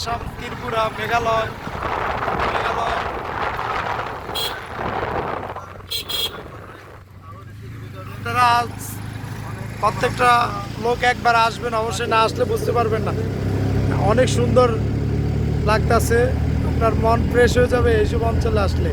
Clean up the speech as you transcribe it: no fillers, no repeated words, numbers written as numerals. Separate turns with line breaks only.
আসাম, ত্রিপুরা, মেঘালয়। আপনারা প্রত্যেকটা লোক একবার আসবেন, অবশ্যই না আসলে বুঝতে পারবেন না। অনেক সুন্দর লাগতাছে, আপনার মন ফ্রেশ হয়ে যাবে এইসব অঞ্চলে আসলে।